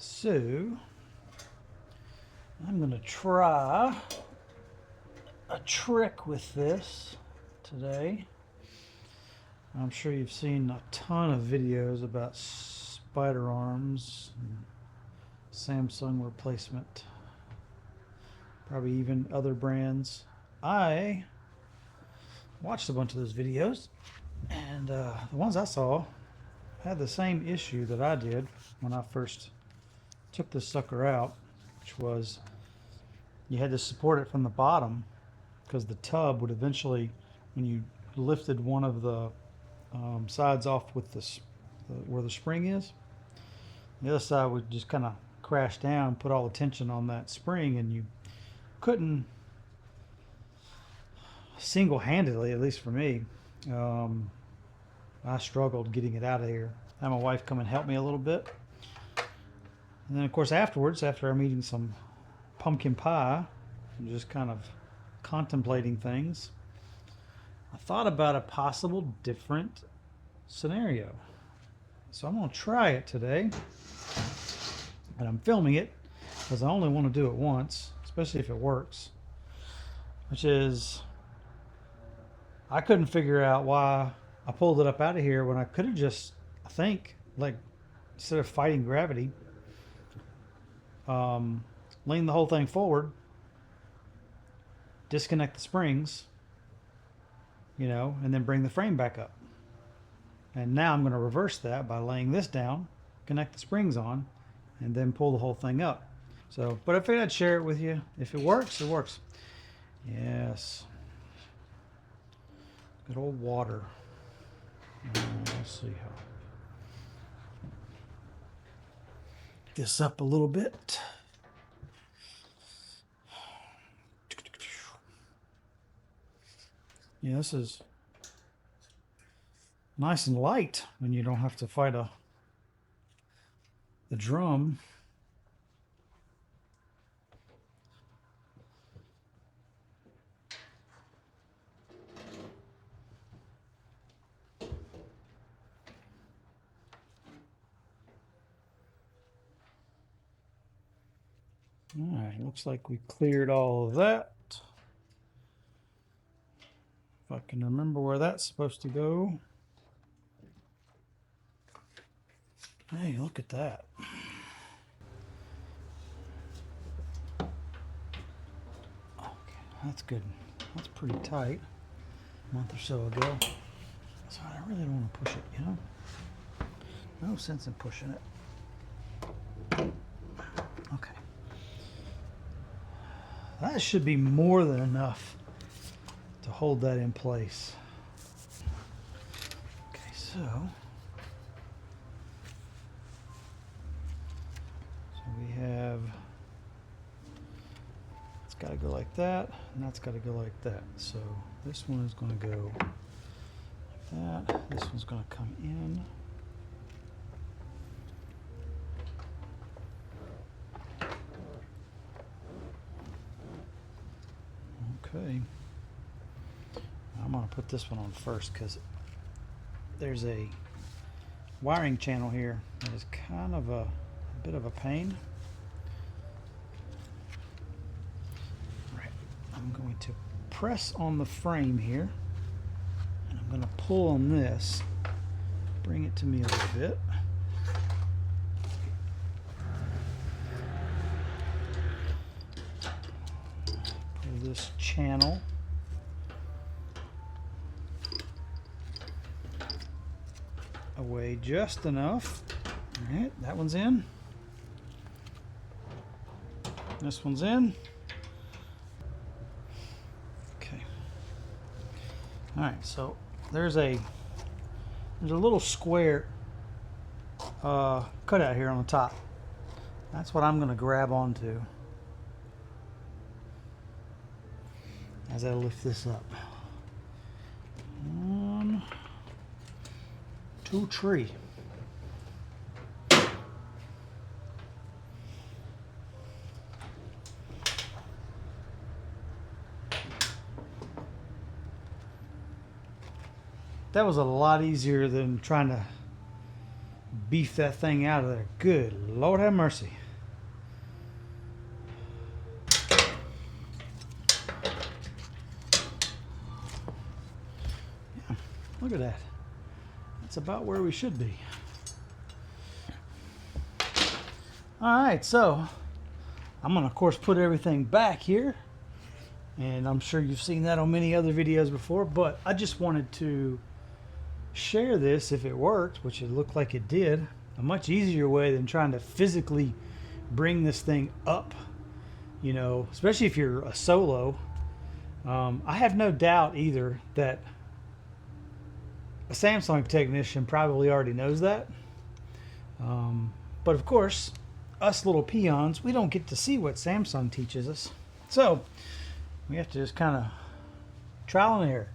So I'm going to try a trick with this today. I'm sure you've seen a ton of videos about spider arms and Samsung replacement, probably even other brands. I watched a bunch of those videos, and the ones I saw had the same issue that I did when I first took this sucker out, which was you had to support it from the bottom because the tub would eventually, when you lifted one of the sides off with where the spring is, the other side would just kind of crash down, put all the tension on that spring, and you couldn't single-handedly, at least for me, I struggled getting it out of here. I had my wife come and help me a little bit. And then, of course, afterwards, after I'm eating some pumpkin pie and just kind of contemplating things, I thought about a possible different scenario. So I'm going to try it today. And I'm filming it because I only want to do it once, especially if it works. Which is, I couldn't figure out why I pulled it up out of here when I could have just, I think, like, instead of fighting gravity, lean the whole thing forward, disconnect the springs, and then bring the frame back up. And now I'm going to reverse that by laying this down, connect the springs on, and then pull the whole thing up. So, but I figured I'd share it with you. If it works, it works. Yes. Good old water. Let's see how. This up a little bit. Yeah, this is nice and light when you don't have to fight the drum. All right, looks like we cleared all of that. If I can remember where that's supposed to go. Hey, look at that. Okay, that's good. That's pretty tight. A month or so ago. So I really don't want to push it, No sense in pushing it. Okay. That should be more than enough to hold that in place. Okay, so we have, it's got to go like that, and that's got to go like that. So this one is going to go like that. This one's going to come in. Okay. I'm going to put this one on first because there's a wiring channel here that is kind of a bit of a pain. Right. I'm going to press on the frame here, and I'm going to pull on this, bring it to me a little bit. Pull this channel away just enough. All right, that one's in. This one's in. Okay. All right, so there's a little square cutout here on the top. That's what I'm going to grab onto as I lift this up. 1, 2, 3. That was a lot easier than trying to beef that thing out of there. Good Lord have mercy. Yeah, look at that. That's about where we should be. Alright, so I'm going to, of course, put everything back here. And I'm sure you've seen that on many other videos before, but I just wanted to share this if it worked, which it looked like it did. A much easier way than trying to physically bring this thing up, you know, especially if you're a solo. I have no doubt either that a Samsung technician probably already knows that. But of course, us little peons, we don't get to see what Samsung teaches us. So we have to just kind of trial and error.